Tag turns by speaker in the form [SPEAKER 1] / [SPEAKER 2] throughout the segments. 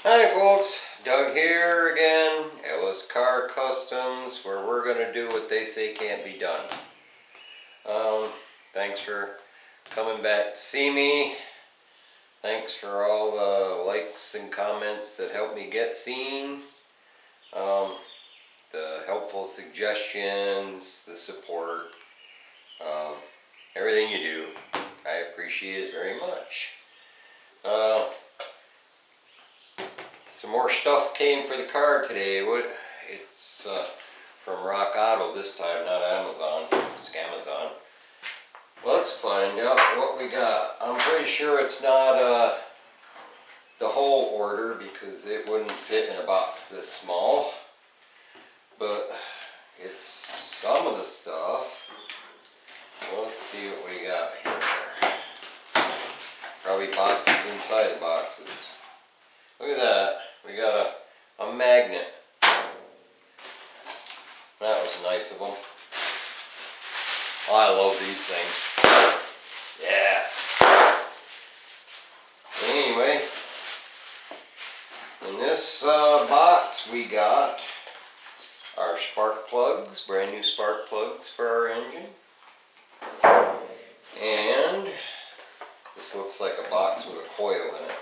[SPEAKER 1] Hi folks, Doug here again, Ellis Car Customs, where we're going to do what they say can't be done. Thanks for coming back to see me. Thanks for all the likes and comments that help me get seen. The helpful suggestions, the support, everything you do. I appreciate it very much. Some more stuff came for the car today. It's from Rock Auto this time, not Amazon. It's Amazon. Well, let's find out what we got. I'm pretty sure it's not the whole order because it wouldn't fit in a box this small. But it's some of the stuff. Let's see what we got here. Probably boxes inside of boxes. Look at that. We got a magnet. That was nice of them. Oh, I love these things. Yeah. Anyway, in this box we got our spark plugs, brand new spark plugs for our engine. And this looks like a box with a coil in it.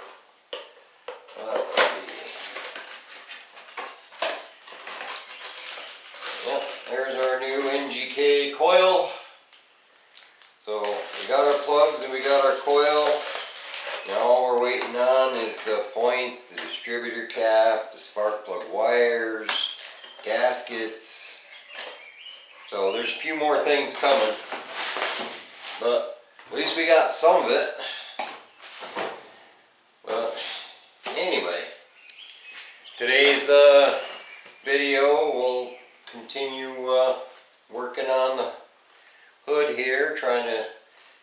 [SPEAKER 1] Let's see. Yep, there's our new NGK coil. So we got our plugs and we got our coil. Now all we're waiting on is the points, the distributor cap, the spark plug wires, gaskets. So there's a few more things coming. But at least we got some of it. But anyway, today's video will continue working on the hood here, trying to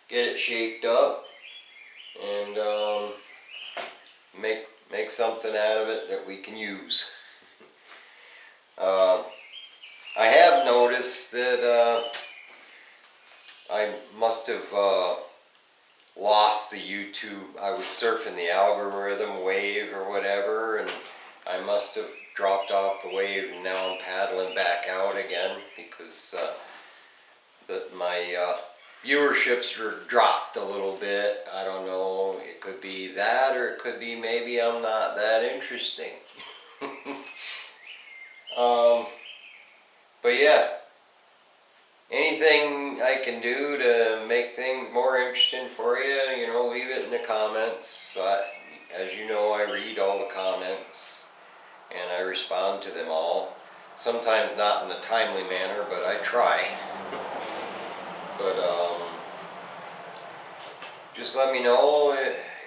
[SPEAKER 1] get it shaped up and make something out of it that we can use. I have noticed that I must have lost the YouTube. I was surfing the algorithm wave or whatever, and I must have dropped off the wave, and now I'm paddling back out again because my viewerships are dropped a little bit. I don't know, it could be that, or it could be maybe I'm not that interesting. But yeah, anything I can do to make things more interesting for you, you know, leave it in the comments. As you know, I read all the comments and I respond to them all. Sometimes not in a timely manner, but I try. But just let me know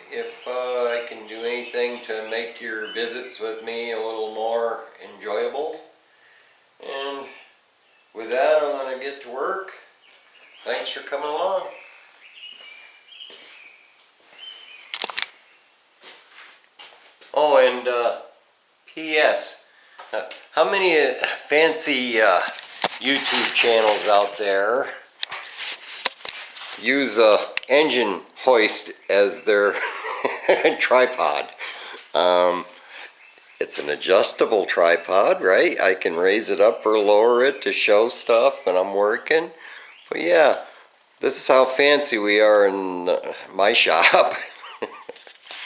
[SPEAKER 1] if I can do anything to make your visits with me a little more enjoyable. And with that, I'm going to get to work. Thanks for coming along. Oh, and P.S. How many fancy YouTube channels out there use a engine hoist as their tripod? It's an adjustable tripod, right? I can raise it up or lower it to show stuff when I'm working. But yeah, this is how fancy we are in my shop.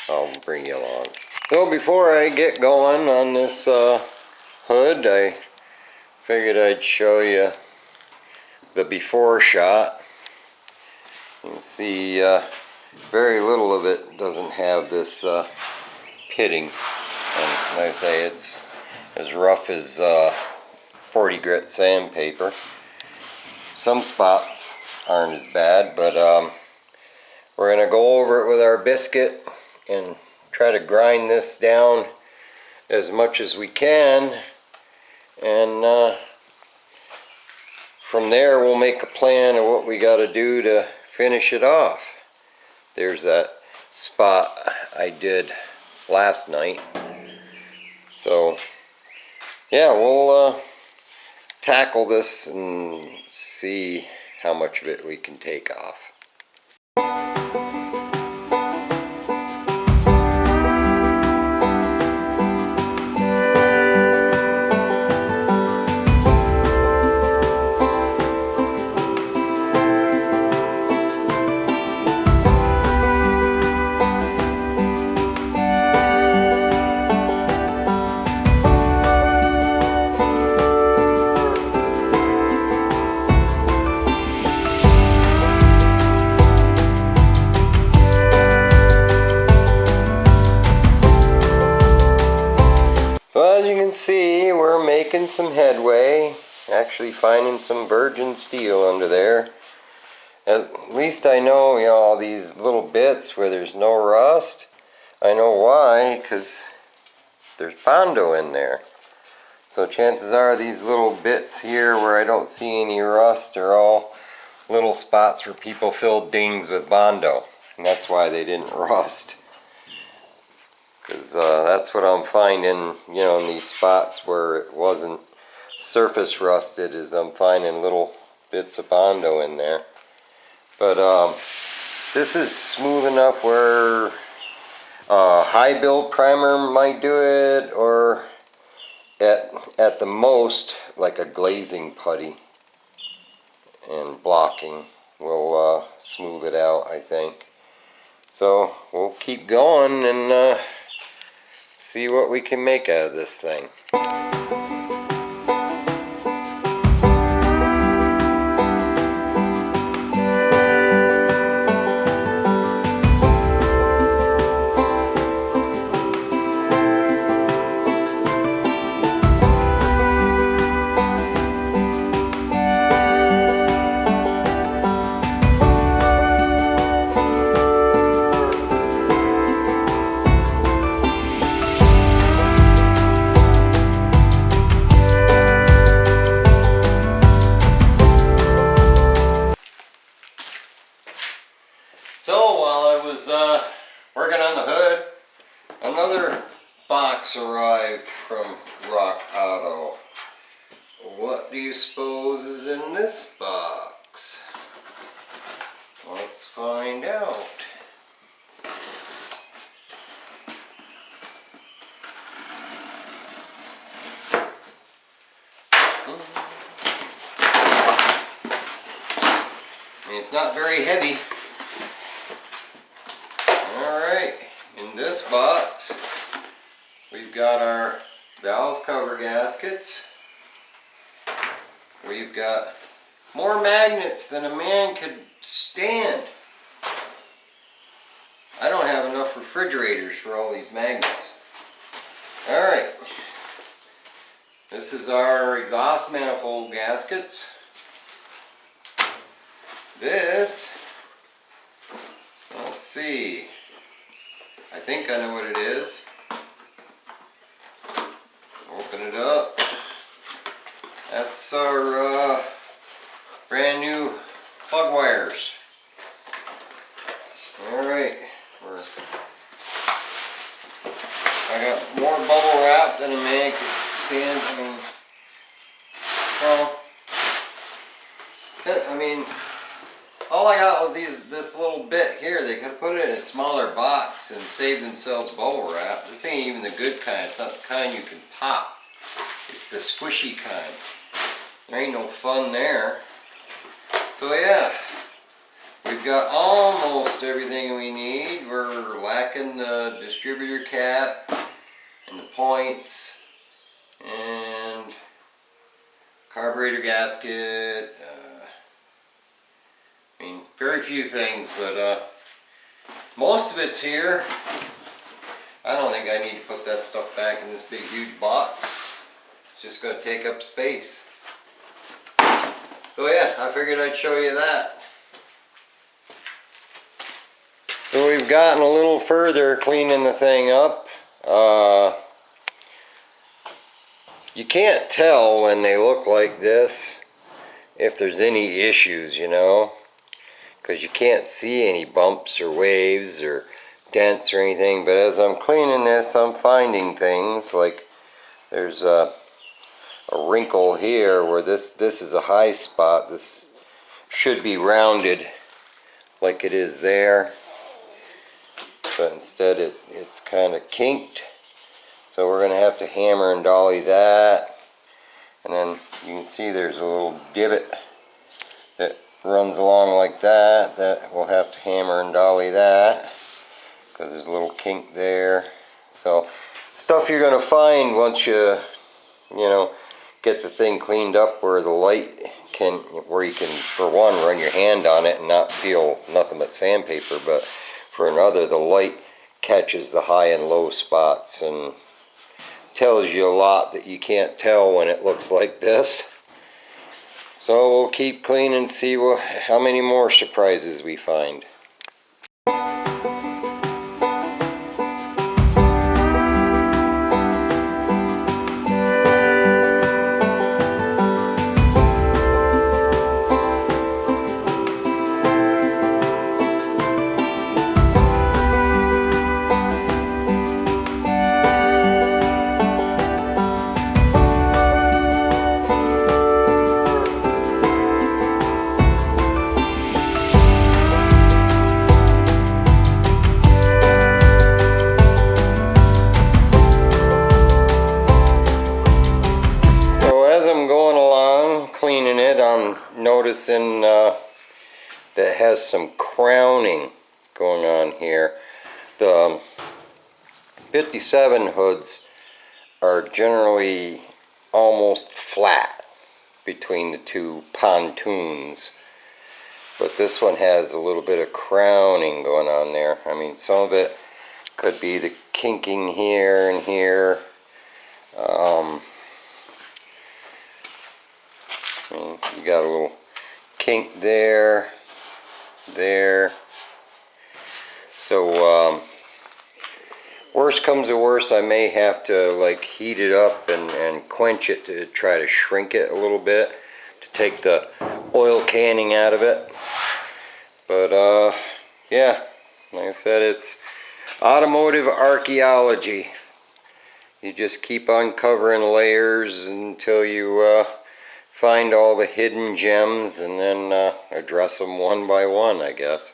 [SPEAKER 1] I'll bring you along. So before I get going on this hood, I figured I'd show you the before shot. You can see very little of it doesn't have this pitting. And like I say, it's as rough as 40 grit sandpaper. Some spots aren't as bad, but we're going to go over it with our biscuit and try to grind this down as much as we can. And from there we'll make a plan of what we got to do to finish it off. There's that spot I did last night. So yeah, we'll tackle this and see how much of it we can take off. making some headway, actually finding some virgin steel under there. At least I know, you know, all these little bits where there's no rust. I know why, because there's Bondo in there. So chances are these little bits here where I don't see any rust are all little spots where people filled dings with Bondo. And that's why they didn't rust. Because that's what I'm finding, you know, in these spots where it wasn't surface rusted, is I'm finding little bits of Bondo in there. But this is smooth enough where high build primer might do it, or at the most like a glazing putty and blocking will smooth it out, I think. So we'll keep going and see what we can make out of this thing. So while I was working on the hood, another box arrived from Rock Auto. What do you suppose is in this box? Let's find out. I mean, it's not very heavy. Alright, in this box we've got our valve cover gaskets. We've got more magnets than a man could stand. I don't have enough refrigerators for all these magnets. Alright, this is our exhaust manifold gaskets. This, let's see, I think I know what it is. Open it up. That's our brand new plug wires. Alright, I got more bubble wrap than a man could stand. I mean, all I got was this little bit here. They could put it in a smaller box and save themselves bubble wrap. This ain't even the good kind. It's not the kind you can pop. It's the squishy kind. There ain't no fun there. So yeah, we've got almost everything we need. We're lacking the distributor cap and the points and carburetor gasket. I mean, very few things, but most of it's here. I don't think I need to put that stuff back in this big huge box. It's just going to take up space. So yeah, I figured I'd show you that. So we've gotten a little further cleaning the thing up. You can't tell when they look like this if there's any issues, you know, because you can't see any bumps or waves or dents or anything. But as I'm cleaning this, I'm finding things like there's a wrinkle here where this is a high spot. This should be rounded like it is there, but instead it's kind of kinked. So we're going to have to hammer and dolly that. And then you can see there's a little divot that runs along like that. That we'll have to hammer and dolly that because there's a little kink there. So stuff you're going to find once you know, get the thing cleaned up, where the light can, where you can, for one, run your hand on it and not feel nothing but sandpaper, but for another, the light catches the high and low spots, and tells you a lot that you can't tell when it looks like this. So we'll keep cleaning and see how many more surprises we find. Noticing that it has some crowning going on here. The 57 hoods are generally almost flat between the two pontoons, but this one has a little bit of crowning going on there. I mean, some of it could be the kinking here and here. You got a little kink there. So worst comes to worst, I may have to like heat it up and quench it to try to shrink it a little bit to take the oil canning out of it. But yeah, like I said, it's automotive archaeology. You just keep uncovering layers until you find all the hidden gems and then address them one by one, I guess.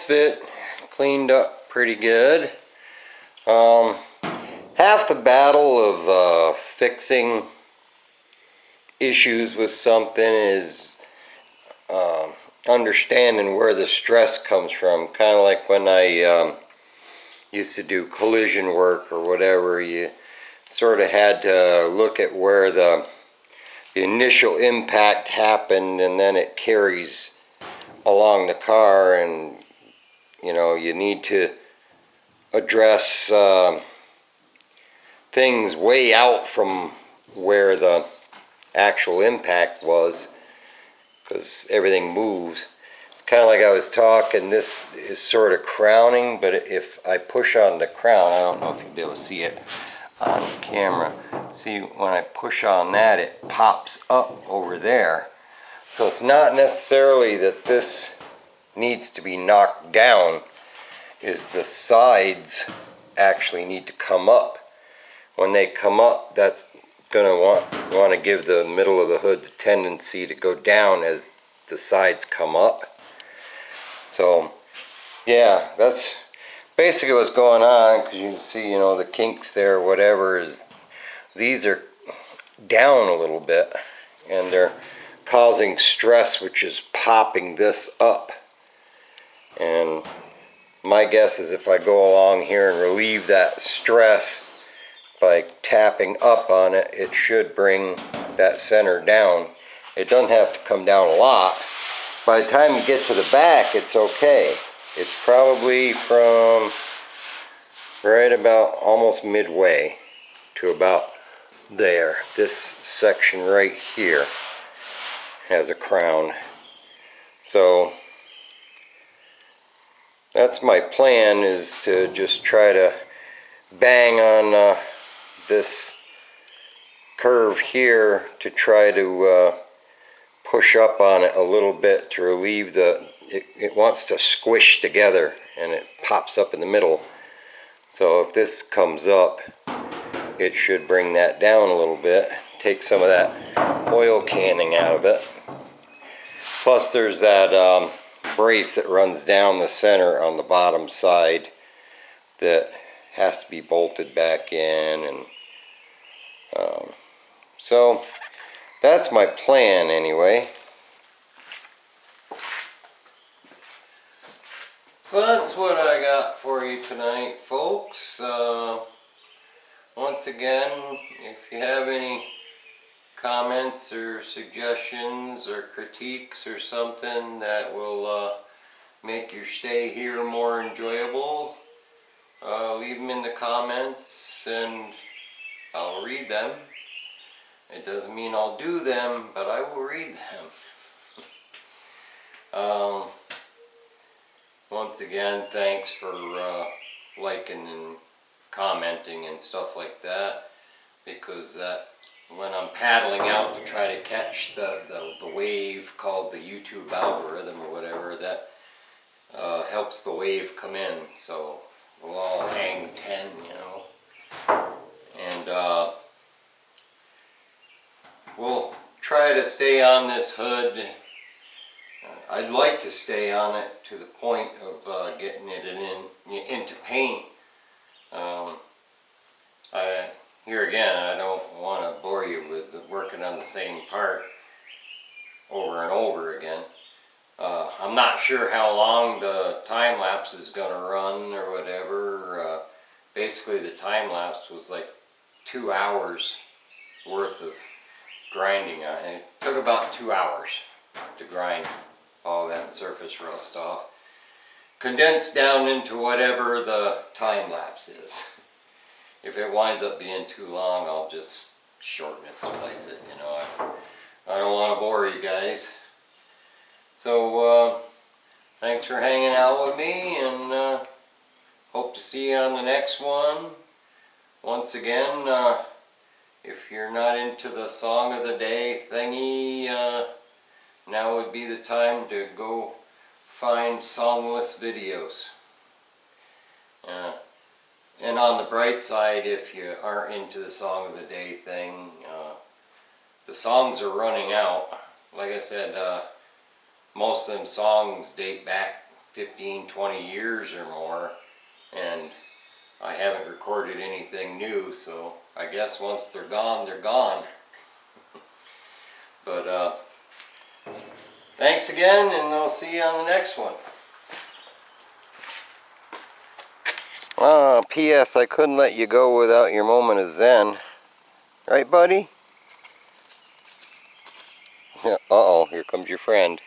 [SPEAKER 1] Fit cleaned up pretty good. Half the battle of fixing issues with something is understanding where the stress comes from. Kind of like when I used to do collision work or whatever, you sort of had to look at where the initial impact happened, and then it carries along the car, and you know, you need to address things way out from where the actual impact was, because everything moves. It's kind of like I was talking, this is sort of crowning, but if I push on the crown, I don't know if you'll be able to see it on camera. See, when I push on that, it pops up over there. So it's not necessarily that this needs to be knocked down, is the sides actually need to come up. When they come up, that's going to want to give the middle of the hood the tendency to go down as the sides come up. So yeah, that's basically what's going on, because you can see, you know, the kinks there, whatever, is these are down a little bit and they're causing stress, which is popping this up. And my guess is if I go along here and relieve that stress by tapping up on it, it should bring that center down. It doesn't have to come down a lot. By the time you get to the back, it's okay. It's probably from right about almost midway to about there, this section right here. has a crown. So that's my plan, is to just try to bang on this curve here to try to push up on it a little bit to relieve it wants to squish together and it pops up in the middle. So if this comes up, it should bring that down a little bit, take some of that oil canning out of it. Plus there's that brace that runs down the center on the bottom side that has to be bolted back in, and so that's my plan anyway. So that's what I got for you tonight, folks. Once again, if you have any comments or suggestions or critiques or something that will make your stay here more enjoyable, leave them in the comments and I'll read them. It doesn't mean I'll do them, but I will read them. Once again, thanks for liking and commenting and stuff like that, because when I'm paddling out to try to catch the wave called the YouTube algorithm or whatever, that helps the wave come in. So we'll all hang 10, you know. And we'll try to stay on this hood. I'd like to stay on it to the point of getting it into paint. Here again, I don't want to bore you with working on the same part over and over again. I'm not sure how long the time lapse is going to run or whatever. Basically the time lapse was like 2 hours worth of grinding on it. It took about 2 hours to grind all that surface rust off, condensed down into whatever the time lapse is. If it winds up being too long, I'll just shorten it, splice it, you know. I don't want to bore you guys. So thanks for hanging out with me, and hope to see you on the next one. Once again, if you're not into the song of the day thingy, now would be the time to go find songless videos. And on the bright side, if you aren't into the song of the day thing, the songs are running out. Like I said, most of them songs date back 15, 20 years or more, and I haven't recorded anything new, so I guess once they're gone, they're gone. But thanks again, and I'll see you on the next one. P.S. I couldn't let you go without your moment of zen. Right, buddy? Yeah, uh-oh, here comes your friend.